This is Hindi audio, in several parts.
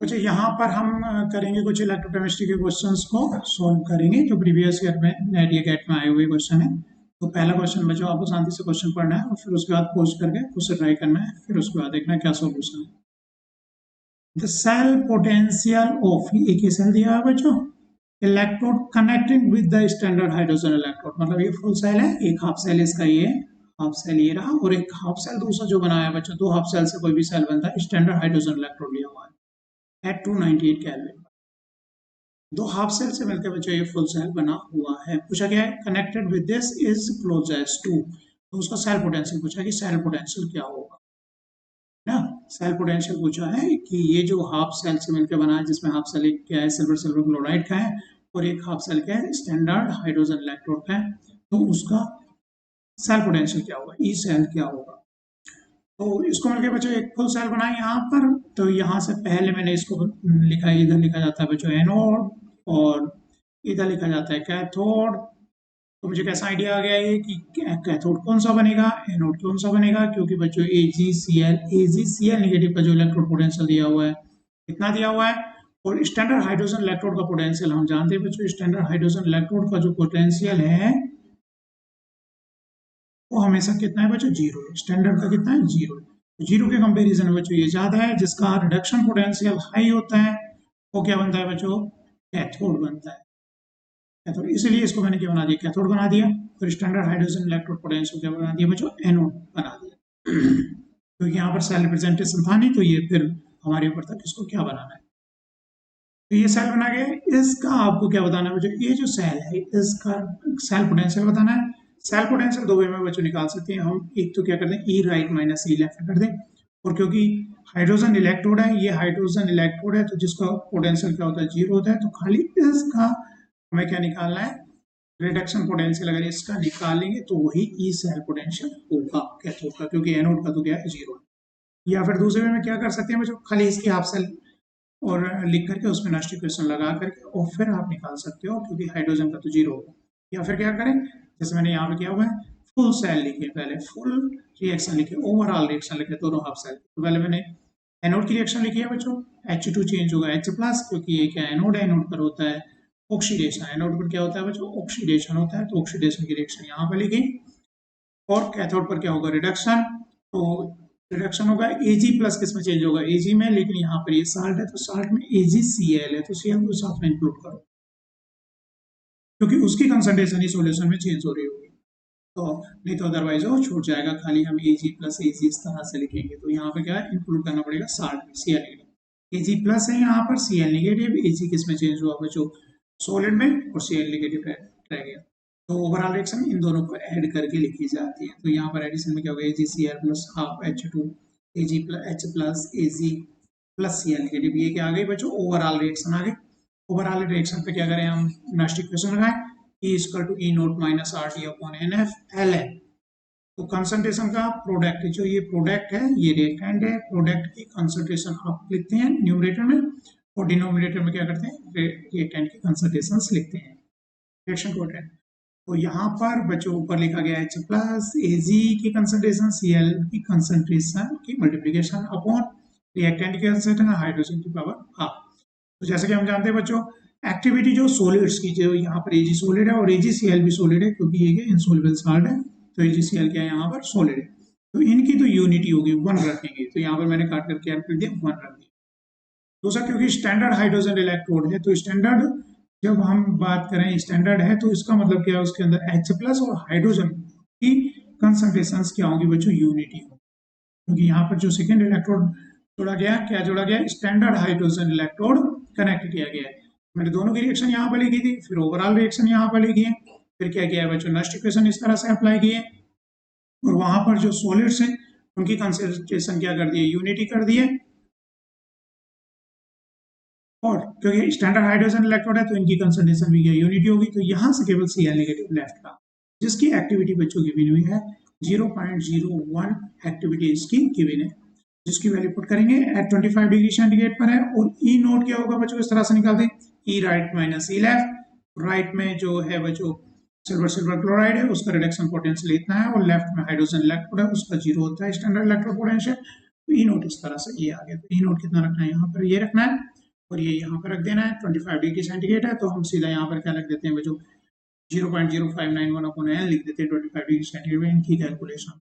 अच्छा, यहाँ पर हम करेंगे कुछ इलेक्ट्रोकेमिस्ट्री के क्वेश्चंस को सॉल्व करेंगे जो प्रीवियस ईयर में नेट या गेट में आए हुए क्वेश्चन है। तो पहला क्वेश्चन बच्चों आपको शांति से क्वेश्चन पढ़ना है और फिर उसके बाद पोस्ट करके खुद से ट्राई करना है, फिर उसके बाद देखना है क्या सॉल्यूशन है। द सेल पोटेंशियल ऑफ, एक ही सेल दिया है बच्चों, electrode connecting with the standard hydrogen electrode, मतलब ये फुल सेल है, एक हाफ सेल इसका, ये हाफ सेल ये रहा, और एक हाफ सेल दूसरा जो बनाया है बच्चों, दो हाफ सेल से कोई भी सेल बनता है, स्टैंडर्ड हाइड्रोजन इलेक्ट्रोड लिया हुआ है एट 298 केल्विन। दो हाफ सेल से मिलकर बच्चों ये फुल सेल बना हुआ है। पूछा गया है connected with this is closest to, तो उसका सेल पोटेंशियल पूछा कि सेल पोटेंशियल क्या होगा ना। सेल पोटेंशियल पूछा है कि ये जो हाफ सेल से मिलकर बना है, जिसमें हाफ सेल एक क्या है, सिल्वर सिल्वर क्लोराइड का है, और एक हाफ सेल क्या है, स्टैंडर्ड हाइड्रोजन इलेक्ट्रोड का है, तो उसका सेल पोटेंशियल क्या होगा, ई सेल क्या होगा। तो इसको मिलकर बच्चों एक फुल सेल बनाए यहाँ पर। तो यहाँ से पहले मैंने इसको लिखा है, इधर लिखा जाता है बच्चों एनोड, और इधर लिखा जाता है कैथोड। तो मुझे कैसा आइडिया आ गया ये कि कैथोड कौन सा बनेगा, एनोड कौन सा बनेगा, क्योंकि बच्चों AgCl निगेटिव का जो इलेक्ट्रोड पोटेंशियल दिया हुआ है कितना दिया हुआ है, और स्टैंडर्ड हाइड्रोजन इलेक्ट्रोड का पोटेंशियल हम जानते हैं बच्चों, स्टैंडर्ड हाइड्रोजन इलेक्ट्रोड का जो पोटेंशियल है वो हमेशा कितना है बच्चों, जीरो है। स्टैंडर्ड का कितना है, जीरो है। जीरो के कंपेरिजन में बच्चों ये ज्यादा है, जिसका रिडक्शन पोटेंशियल हाई होता है वो क्या बनता है बच्चों, कैथोड बनता है। कैथोड, इसलिए इसको मैंने क्या बना दिया, कैथोड बना दिया। फिर स्टैंडर्ड हाइड्रोजन इलेक्ट्रोड पोटेंशियल क्या बना दिया बच्चों, एनोड बना दिया। क्योंकि यहाँ पर सेल रिप्रेजेंटेशन था नहीं, तो ये फिर हमारे ऊपर था किसको क्या बनाना है। तो ये सेल बना गया, इसका आपको क्या बताना है बच्चों, ये जो सेल है इसका सेल पोटेंशियल बताना है। सेल पोटेंशियल दो वे में बच्चों निकाल सकते हैं हम, एक तो क्या करते हैं ई राइट माइनस ई लेफ्ट कर दें, और क्योंकि हाइड्रोजन इलेक्ट्रोड है, ये हाइड्रोजन इलेक्ट्रोड है, तो जिसका पोटेंशियल क्या होता है, जीरो होता है, तो खाली इसका हमें क्या निकालना है, रिडक्शन पोटेंशियल। अगर इसका निकालेंगे तो वही ई सेल पोटेंशियल होगा कैथोड का, क्योंकि एनोड का तो क्या है, जीरो है। या फिर दूसरे वे में क्या कर सकते हैं बच्चों, खाली इसकी हाफ सेल और लिख करके उसमें नेक्स्ट इक्वेशन लगा करके और फिर आप निकाल सकते हो, क्योंकि हाइड्रोजन का तो जीरो होगा। या फिर क्या करें, जैसे मैंने यहाँ पे किया हुआ है, फुल सेल लिखे, पहले फुल रिएक्शन लिखे, ओवरऑल रिएक्शन लिखे दोनों हाफ सेल। तो पहले मैंने एनोड की रिएक्शन लिखी है बच्चों, H2 चेंज होगा H प्लस, क्योंकि ये क्या एनोड है, एनोड पर होता है ऑक्सीडेशन, एनोड पर क्या होता है बच्चों, ऑक्सीडेशन होता है, तो ऑक्सीडेशन की रिएक्शन यहाँ पे लिखी। और कैथोड पर क्या होगा, रिडक्शन, तो रिडक्शन होगा Ag प्लस, किस में चेंज होगा, Ag में, लेकिन यहाँ पर ये साल्ट है तो साल्ट में AgCl है, तो Cl को साथ में इंक्लूड करो, क्योंकि उसकी कंसंट्रेशन ही सॉल्यूशन में चेंज हो रही होगी। तो नहीं तो अदरवाइज वो छूट जाएगा, खाली हम Ag प्लस Ag इस तरह से लिखेंगे। तो यहाँ पे क्या है, इंक्लूड करना पड़ेगा साल्ट में, Cl नेगेटिव, Ag प्लस है यहाँ पर, Cl नेगेटिव, Ag किस में चेंज हुआ बच्चों, सॉलिड में, और Cl नेगेटिव रह गया। तो ओवरऑल रिएक्शन इन दोनों को ऐड करके लिखी जाती है। तो यहाँ पर एडिशन में क्या होगा, AgCl plus half H2, Ag plus H plus Ag plus Cl negative, ये क्या आ गई बच्चों, ओवरऑल रिएक्शन आ गई। ओवरऑल रिएक्शन पे क्या करें हम, नेक्स्ट इक्वेशन लगाएं, E equal to E nought minus RT upon NF Ln। तो कंसंट्रेशन का प्रोडक्ट, जो ये प्रोडक्ट है ये रिएक्टेंट है, प्रोडक्ट की कंसंट्रेशन आप लिखते हैं न्यूमरेटर में, और डिनोमिनेटर में क्या करते हैं, रिएक्टेंट की कंसंट्रेशन लिखते हैं, रिएक्शन प्रोडक्ट। तो यहाँ पर बच्चों ऊपर लिखा गया H प्लस Ag की कंसंट्रेशन, Cl की कंसंट्रेशन की मल्टीप्लीकेशन अपॉन रिएक्टेंट की कंसंट्रेशन हाइड्रोजन की पावर हाफ। तो जैसे कि हम जानते हैं बच्चों, एक्टिविटी जो सॉलिड्स की, जो यहाँ पर Ag सॉलिड है और AgCl भी सॉलिड है, क्योंकि ये इनसॉल्युबल सॉल्ट है, तो AgCl क्या है यहाँ पर, सॉलिड है, तो इनकी तो यूनिटी होगी, वन रखेंगे। तो यहाँ पर मैंने काट करके ऐड कर दिया, वन रख दिया। दूसरा, क्योंकि स्टैंडर्ड हाइड्रोजन इलेक्ट्रोड है, तो स्टैंडर्ड जब हम बात करें स्टैंडर्ड है, तो इसका मतलब क्या है, उसके अंदर H प्लस और हाइड्रोजन की कंसंट्रेशन क्या होंगी बच्चों, यूनिटी होगी। क्योंकि यहाँ पर जो सेकेंड इलेक्ट्रोड जोड़ा गया, क्या जोड़ा गया, स्टैंडर्ड हाइड्रोजन इलेक्ट्रोड कनेक्ट किया गया है। मैंने दोनों की रिएक्शन यहाँ पर लिखी थी, फिर ओवरऑल रिएक्शन यहाँ पर लिखी है, फिर क्या किया है बच्चों, नेक्स्ट इक्वेशन इस तरह से अप्लाई किए, और वहां पर जो सॉलिड्स हैं उनकी कंसंट्रेशन क्या कर दिए, यूनिटी कर दिए। और क्योंकि स्टैंडर्ड हाइड्रोजन इलेक्ट्रोड है तो इनकी कंसंट्रेशन भी क्या यूनिटी होगी, तो यहाँ से केवल Cl नेगेटिव लेफ्ट का, जिसकी एक्टिविटी बच्चों गिवन हुई है 0.01 एक्टिविटी इसकी गिवन है, जिसकी वैल्यू पुट करेंगे एट 25 डिग्री सेंटीग्रेड पर है। और ई नोट क्या होगा बच्चों, इस तरह से निकालते हैं, ई राइट माइनस ई लेफ्ट। राइट में जो है बच्चों सिल्वर सिल्वर क्लोराइड है, उसका रिडक्शन पोटेंशियल इतना है, और लेफ्ट में हाइड्रोजन इलेक्ट्रोड है, उसका जीरो होता है स्टैंडर्ड इलेक्ट्रोड पोटेंशियल। तो ई नोट इस तरह से ये आ गया। तो ई नोट कितना रखना है, यहाँ पर ये रखना है और ये यहाँ पर रख देना है। 25 डिग्री सेंटीग्रेड है तो हम सीधा यहाँ पर क्या रख देते हैं बच्चों, 0.0591/n लिख देते हैं 25 डिग्री सेंटीग्रेड इनकी कैलकुलेशन।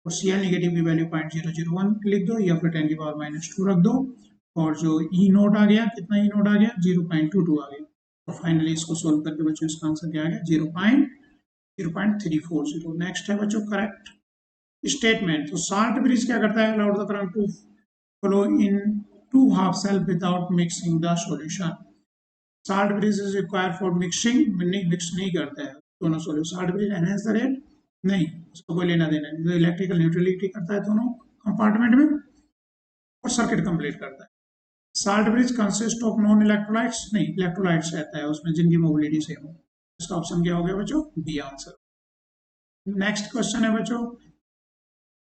और सी एल निगेटिव की वैल्यू 0.001 लिख दो या फिर 10⁻⁻2 रख दो। और जो ई नोट आ गया, कितना ई नोट आ गया, 0.22 आ गया। तो फाइनली इसको सोल्व करके बच्चों इसका आंसर क्या आ गया, 0.340। नेक्स्ट है बच्चों करेक्ट स्टेटमेंट। तो साल्ट ब्रिज क्या करता है, allowed the current to flow in to half cell without mixing the solution. Salt bridge is required for mixing, mix नहीं करता है दोनों solution. Salt bridge enhance the rate नहीं, उसको कोई लेना देना नहीं। जो इलेक्ट्रिकल न्यूट्रलिटी करता है दोनों कंपार्टमेंट में और सर्किट कंप्लीट करता है। Salt bridge consist of non electrolytes नहीं, इलेक्ट्रोलाइट्स रहता है उसमें जिनकी मोबिलिटी सेम हो। इसका ऑप्शन क्या हो गया बच्चों, बी आंसर। नेक्स्ट क्वेश्चन है बच्चों,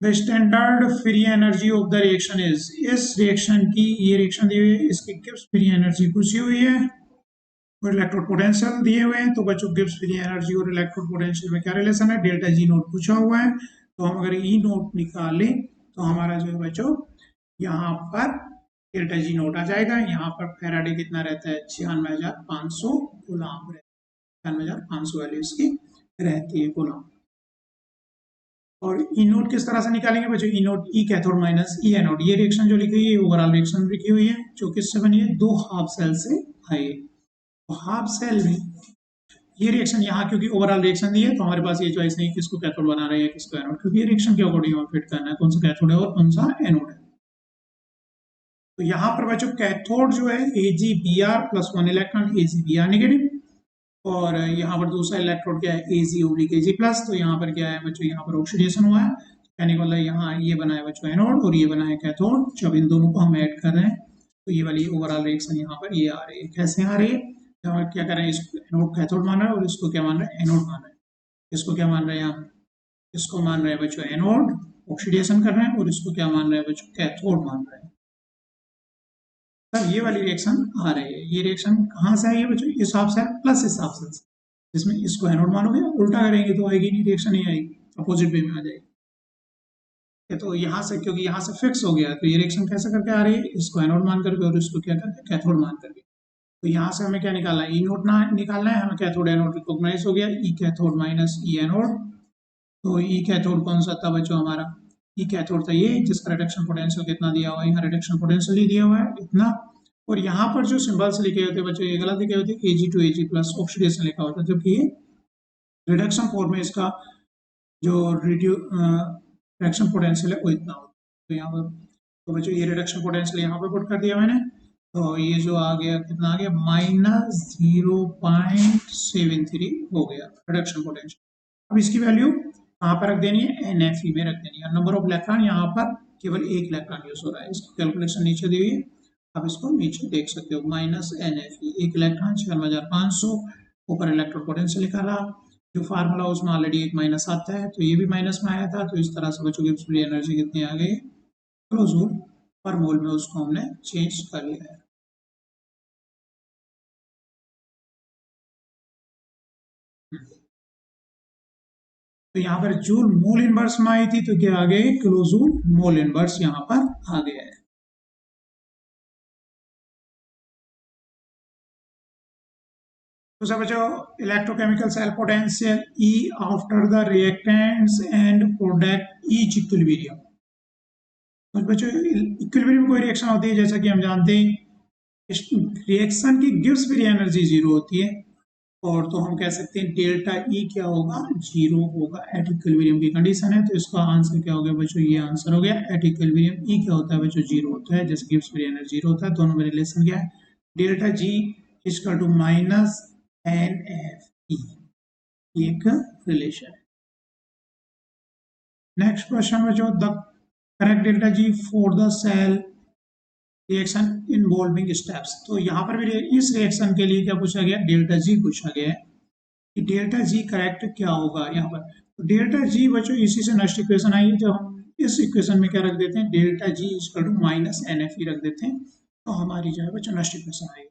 the standard free energy of the reaction is. इस रिएक्शन की, ये रिएक्शन दी हुई है, इसकी गिब्स फ्री एनर्जी पूछी हुई है और इलेक्ट्रोड पोटेंशियल दिए हुए हैं। तो बच्चों गिब्स फ्री एनर्जी और इलेक्ट्रोड पोटेंशियल में क्या रिलेशन है, डेल्टा जी नोट पूछा हुआ है। तो हम अगर ई नोट निकालें तो हमारा जो है बच्चों यहाँ पर डेल्टा जी नोट आ जाएगा। यहाँ पर फैराडे कितना रहता है, 96,500 कूलम्ब, 96,500 वैल्यू इसकी रहती है कूलम्ब। और ई नोट किस तरह से निकालेंगे बच्चों, ई नोट ई कैथोड माइनस ई एनोड। ये रिएक्शन जो लिखी हुई है ओवरऑल रिएक्शन लिखी हुई है, जो किससे बनी है, दो हाफ सेल से आई है। तो हाफ सेल में ये रिएक्शन यहाँ क्योंकि ओवरऑल रिएक्शन दी है तो हमारे पास ये चॉइस नहीं किसको कैथोड बना रहे हैं किसको एनोड, क्योंकि ये रिएक्शन के अकॉर्डिंग हमें फिट करना है कौन सा कैथोड है और कौन सा एनोड है। तो यहाँ पर बच्चों कैथोड जो है AgBr +1 इलेक्ट्रॉन, AgBr नेगेटिव, और यहाँ पर दूसरा इलेक्ट्रोड क्या है, Ag(Ag+। तो यहाँ पर क्या है बच्चों, यहाँ पर ऑक्सीडेशन हुआ है, कहने का मतलब यहाँ ये बना है बच्चों एनोड और ये बना है कैथोड। जब इन दोनों को हम ऐड कर रहे हैं तो ये वाली ओवरऑल रिएक्शन यहाँ पर ये आ रही है। कैसे आ रही है, हम क्या कर रहे हैं, इसको एनोड कैथोड मान रहे हैं और इसको क्या मान रहे हैं, एनोड मान रहे हैं। इसको क्या मान रहे हैं हम, इसको मान रहे हैं बच्चों एनोड, ऑक्सीडेशन कर रहे हैं, और इसको क्या मान रहे हैं बच्चों, कैथोड मान रहे हैं। तब ये वाली रिएक्शन आ रही है। ये रिएक्शन कहाँ से आई है बच्चों, इस हाफ सेल प्लस इस हाफ सेल से, जिसमें इसको एनोड मानोगे, उल्टा करेंगे तो आएगी नहीं, रिएक्शन नहीं आएगी, अपोजिट वे में आ जाएगी। तो यहाँ से, क्योंकि यहाँ से फिक्स हो गया तो ये रिएक्शन कैसे करके आ रही है, इसको एनोड मान करके और इसको क्या करके कैथोड मान करके। तो यहाँ से हमें क्या निकालना है, ई नोट ना निकालना है हमें, कैथोड एनोड रिकॉग्नाइज हो गया, ई कैथोड माइनस ई एनोड। तो ई कैथोड कौन सा था बच्चों हमारा, ई कैथोड था ये, जिसका रिडक्शन पोटेंशियल कितना दिया हुआ है, यहाँ रिडक्शन पोटेंशियल ही दिया हुआ है इतना। और यहाँ पर जो सिंबल्स लिखे होते हैं बच्चों ये गलत लिखे होते हैं, Ag to Ag+ ऑक्सीडेशन लिखा होता है, जबकि ये रिडक्शन फॉर्म में इसका जो रिडक्शन पोटेंशियल है वो इतना होता है। तो यहाँ पर तो बच्चों ये रिडक्शन पोटेंशियल यहाँ पर पुट कर दिया मैंने। तो ये जो आ गया कितना आ गया, -0.73 हो गया रिडक्शन पोटेंशियल। अब इसकी वैल्यू कहाँ पर रख देनी है, NFe में रख देनी है। नंबर ऑफ इलेक्ट्रॉन यहाँ पर केवल एक इलेक्ट्रॉन यूज हो रहा है, इसकी कैलकुलेशन नीचे दी हुई है, आप इसको नीचे देख सकते हो, -NFe, एक इलेक्ट्रॉन 96,500, ऊपर इलेक्ट्रॉन पोटेंशियल निकाला। जो फार्मूला उसमें ऑलरेडी एक माइनस आता है तो ये भी माइनस में आया था। तो इस तरह से बच्चों की फ्री एनर्जी कितनी आ गई, किलो जूल पर मोल में उसको हमने चेंज कर लिया है। तो यहाँ पर जूल मोल इनवर्स में आई थी तो क्या आ गए, किलो जूल मोल इनवर्स यहाँ पर आ गया है। तो सब बच्चों electrochemical cell potential E after the reactants and product each equilibrium. तो बच्चों इक्विलिब्रियम कोई रिएक्शन होती है जैसा कि हम जानते हैं, रिएक्शन की गिव्स फ्री एनर्जी 0 होती है, और तो हम कह सकते हैं डेल्टा E क्या होगा, 0 होगा। एट इक्विलिब्रियम की कंडीशन है, तो इसका आंसर क्या हो गया बच्चों, ये आंसर हो गया। एट इक्विलिब्रियम E क्या होता है बच्चों, 0 होता है, जैसे गिव्स फ्री एनर्जी 0 होता है। दोनों में रिलेशन क्या है, delta G equal to -NFe, एक रिलेशन है। नेक्स्ट क्वेश्चन बच्चों, the correct delta G for the cell reaction involving steps. तो यहाँ पर भी इस रिएक्शन के लिए क्या पूछा गया, डेल्टा G पूछा गया है कि डेल्टा G करेक्ट क्या होगा यहाँ पर। तो डेल्टा G बच्चों इसी से नेक्स्ट इक्वेशन आई है, जब हम इस इक्वेशन में क्या रख देते हैं, delta G equal to -NFe रख देते हैं, तो हमारी जो है बच्चों नेक्स्ट इक्वेशन आई।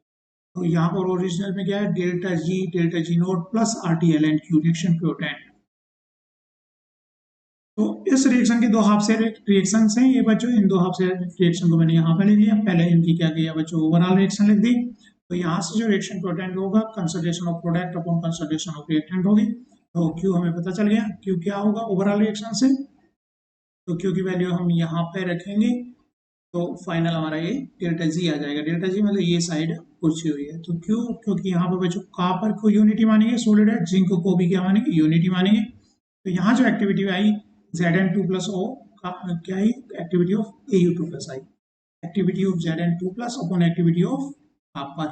तो यहाँ पर ओरिजिनल में क्या है, delta G naught plus RT LN Q reaction quotient. तो इस रिएक्शन के दो हाफ से रिएक्शन हैं ये बच्चों, इन दो हाफ से रिएक्शन को मैंने यहाँ पे लिख लिया। पहले इनकी क्या किया बच्चों, ओवरऑल रिएक्शन लिख दी। तो यहाँ से जो रिएक्शन पोटेंट होगा concentration of product upon concentration of reactant होगी। तो क्यू हमें पता चल गया, क्यू क्या होगा ओवरऑल रिएक्शन से। तो क्यू की वैल्यू हम यहाँ पे रखेंगे, तो फाइनल हमारा ये डेल्टा जी आ जाएगा। डेल्टा जी मतलब ये साइड पूछी हुई है। तो क्यों, क्योंकि यहाँ पर बच्चों कॉपर को यूनिटी मानेंगे सॉलिड है, जिंक को भी क्या मानेंगे, यूनिटी मानेंगे। तो यहाँ जो एक्टिविटी आई Zn2 प्लस ओ का क्या आई, एक्टिविटी ऑफ Au2 प्लस आई, activity of Zn2 plus upon activity of copper,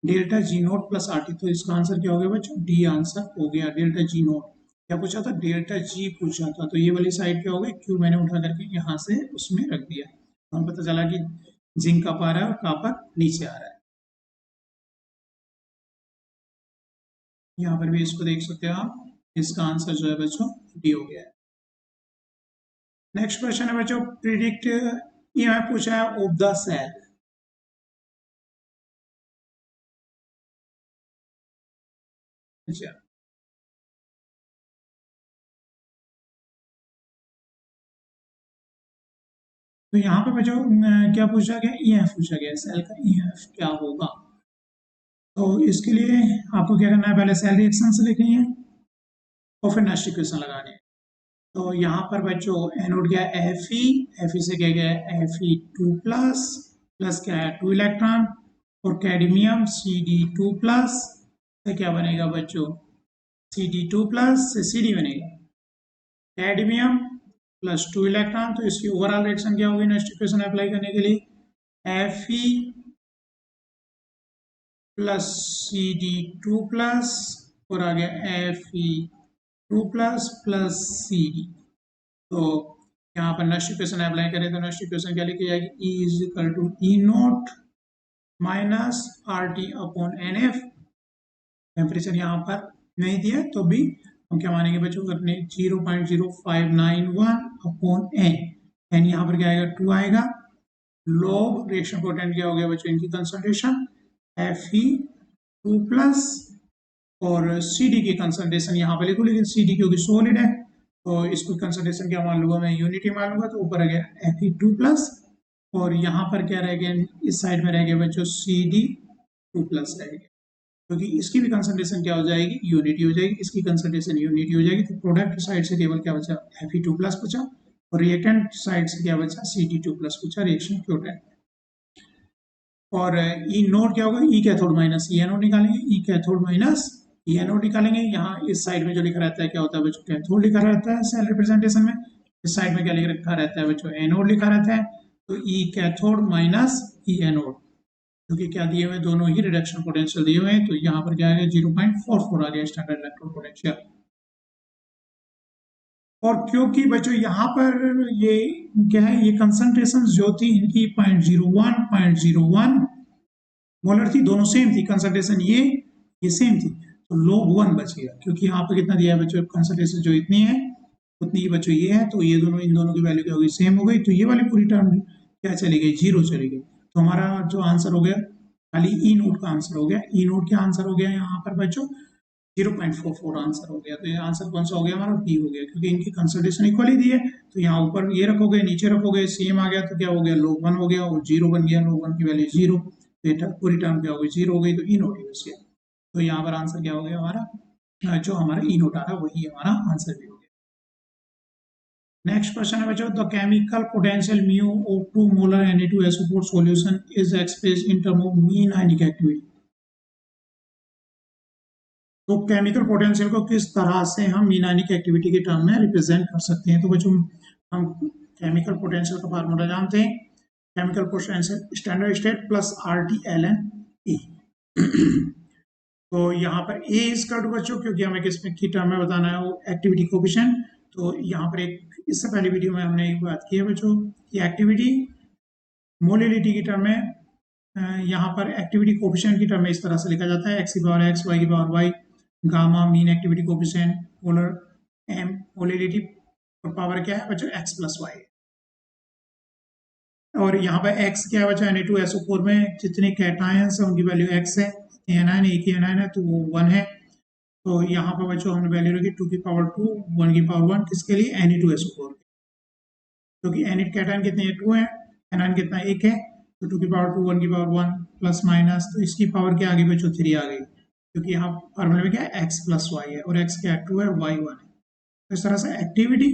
delta G naught plus R T. तो इसका आंसर क्या हो गया बच्चों, डी आंसर हो गया। डेल्टा जी नोट क्या पूछा था, डेल्टा जी पूछा था। तो ये वाली साइड क्या हो गई, क्यू मैंने उठा करके यहाँ से उसमें रख दिया। तो हमें पता चला कि जिंक कप आ रहा है और कॉपर नीचे आ रहा है। यहाँ पर भी इसको देख सकते हो आप, इसका आंसर जो है बच्चों डी हो गया है। नेक्स्ट क्वेश्चन है बच्चों, प्रिडिक्ट, ये हमें पूछा है ऑफ द सेल। अच्छा, तो यहाँ पे बच्चों क्या पूछा गया, ईएफ पूछा गया, सेल का ईएफ क्या होगा। तो इसके लिए आपको क्या करना है, पहले सेल रिएक्शन से लिखनी है और फिर नेक्स्ट इक्वेशन लगानी है। तो यहाँ पर बच्चों एनोड क्या है, एफ ई से क्या गया है, Fe2 प्लस, प्लस क्या है 2 इलेक्ट्रॉन, और कैडमियम Cd2 प्लस से क्या बनेगा बच्चों, Cd2 प्लस से Cd बनेगा, कैडमियम प्लस 2 इलेक्ट्रॉन। तो इसकी ओवरऑल रिएक्शन क्या होगी नेक्स्ट इक्वेशन अप्लाई करने के लिए, Fe प्लस Cd2 प्लस और आ गया Fe2 प्लस प्लस Cd। तो यहाँ पर नेक्स्ट इक्वेशन अप्लाई करें तो नेक्स्ट इक्वेशन क्या लिखी जाएगी, E is equal to E naught minus R T upon N F. Temperature यहाँ पर नहीं दिया तो भी हम क्या मानेंगे बच्चों, अपने 0.0591 अपॉन एन, एन यहाँ पर क्या आएगा 2 आएगा। लॉग रिएक्शन पोटेंट क्या हो गया बच्चों, इनकी कंसंट्रेशन Fe2 प्लस, और सी डी की कंसंट्रेशन यहाँ पे लिखो, लेकिन सी डी क्योंकि सॉलिड है तो इसको कंसंट्रेशन क्या मान लूंगा मैं, यूनिटी मान लूंगा। तो ऊपर आ गया Fe2 प्लस, और यहाँ पर क्या रह गया, इस साइड में रह गया बच्चों Cd2 प्लस रह गया, क्योंकि इसकी भी कंसंट्रेशन क्या हो जाएगी, यूनिटी हो जाएगी, इसकी कंसंट्रेशन यूनिटी हो जाएगी। तो प्रोडक्ट साइड से केवल क्या बचा, Fe2 प्लस बचा, और रिएक्टेंट साइड से क्या बचा, Cd2 प्लस बचा, रिएक्शन पोटेंट। और ई नोट क्या होगा, ई कैथोड माइनस ई एनोड निकालेंगे, ई कैथोड माइनस ई एनोड निकालेंगे। यहाँ इस साइड में जो लिखा रहता है क्या होता है बच्चों, कैथोड लिखा रहता है सेल रिप्रेजेंटेशन में। इस साइड में क्या लिख रखा रहता है बच्चों, एनोड लिखा रहता है। तो ई कैथोड माइनस ई एनोड, क्योंकि क्या दिए हुए, दोनों ही रिडक्शन पोटेंशियल दिए हुए हैं। तो यहाँ पर क्या आएगा 0.44 आ गया स्टैंडर्ड इलेक्ट्रॉन पोटेंशियल। और क्योंकि बच्चों यहाँ पर ये क्या है, ये कंसंट्रेशन जो थी इनकी 0.01 मोलर थी, दोनों सेम थी कंसंट्रेशन, ये सेम थी। तो log 1 बच गया, क्योंकि यहाँ पर कितना दिया है बच्चों, कंसंट्रेशन जो इतनी है उतनी ही बच्चों ये है। तो ये दोनों, इन दोनों की वैल्यू क्या होगी, सेम हो गई। तो ये वाली पूरी टर्म क्या चली गई, जीरो चली गई। तो हमारा जो आंसर हो गया, खाली ई नोट का आंसर हो गया। ई नोट क्या आंसर हो गया यहाँ पर बच्चों, 0.44 आंसर हो गया। तो ये आंसर कौन सा हो गया हमारा, बी हो गया, क्योंकि इनकी कंसंट्रेशन इक्वली दी है। तो यहाँ ऊपर ये रखोगे, नीचे रखोगे, सेम आ गया तो क्या हो गया, log 1 हो गया, और जीरो बन गया, log 1 की वैल्यू जीरो। तो ये पूरी टर्म क्या हो गई, जीरो हो गई। तो ई नोट यूज किया। तो यहाँ पर आंसर क्या हो गया हमारा, जो हमारा ई नोट आ रहा है वही हमारा आंसर भी हो गया। नेक्स्ट क्वेश्चन है बच्चों, the chemical potential mu of 2 molar Na2SO4 solution is expressed in term of mean ionic activity. तो केमिकल पोटेंशियल को किस तरह से हम मीन आयनिक एक्टिविटी के टर्म में रिप्रेजेंट कर सकते हैं। तो बच्चों हम केमिकल पोटेंशियल का फार्मूला जानते हैं, chemical potential standard state plus RT ln E। तो यहाँ पर ए इसका बच्चों, क्योंकि हमें किस की टर्म में बताना है, वो एक्टिविटी कोफिशिएंट। तो यहाँ पर एक, इससे पहले वीडियो में हमने एक बात की है बच्चों, कि एक्टिविटी मोलिलिटी की टर्म में, यहाँ पर एक्टिविटी कोफिशिएंट की टर्म में इस तरह से लिखा जाता है, x की पावर x, y की power y, gamma mean activity coefficient, polar M molality power क्या है बच्चों, x प्लस वाई। और यहाँ पर x क्या है बच्चों, Na2SO4 में जितने कैटायंस है उनकी वैल्यू x है, एनायन एक ही एनायन है तो वो 1 है। तो यहाँ पर बच्चों हमने वैल्यू रखी 2 की पावर 2 1 की पावर 1 किसके लिए Na2SO4, क्योंकि एनिट कैटायन कितने हैं 2 है, एनायन कितना 1 है, तो 2 की पावर 2 1 की पावर 1 प्लस माइनस, तो इसकी पावर क्या आ गई बच्चों 3 आ गई, क्योंकि यहाँ फॉर्मूले में क्या है x प्लस वाई है और x क्या है 2 है y 1 है। तो इस तरह से एक्टिविटी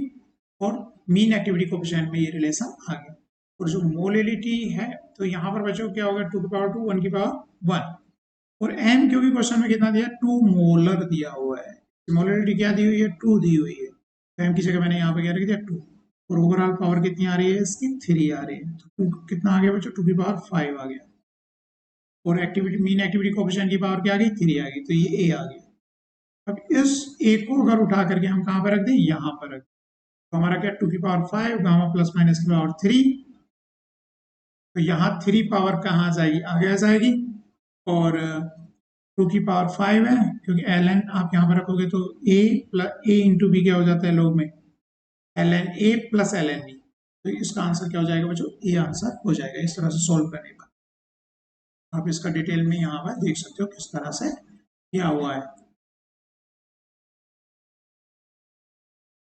और मीन एक्टिविटी कोएफिशिएंट में ये रिलेशन आ गया। और जो मोलिलिटी है तो यहाँ पर बच्चों क्या होगा 2 की पावर 2 1 की पावर 1, और m क्योंकि क्वेश्चन में कितना दिया 2 मोलर दिया हुआ है, मोलिलिटी क्या दी हुई है 2 दी हुई है, तो m की जगह मैंने यहाँ पे क्या रख दिया 2, और ओवरऑल पावर कितनी आ रही है इसकी 3 आ रही है, तो 2 कितना आ गया बच्चों 2 की पावर 5 आ गया, और एक्टिविटी मीन एक्टिविटी कोएफिशिएंट की पावर क्या आ गई 3 आ गई, तो ये a आ गया। अब इस a को अगर उठा करके हम कहाँ पर रख दें यहाँ पर रख, तो हमारा क्या 2 की पावर 5 गामा प्लस माइनस की पावर 3, तो यहाँ 3 पावर कहाँ जाएगी आगे आ जाएगी, और 2 की पावर 5 है, क्योंकि एल एन आप यहाँ पर रखोगे तो A plus A into B क्या हो जाता है लोग में L N A plus L N B, तो इसका आंसर क्या हो जाएगा बच्चों ए आंसर हो जाएगा। इस तरह से सॉल्व करने पर आप इसका डिटेल में यहाँ पर देख सकते हो किस तरह से क्या हुआ है।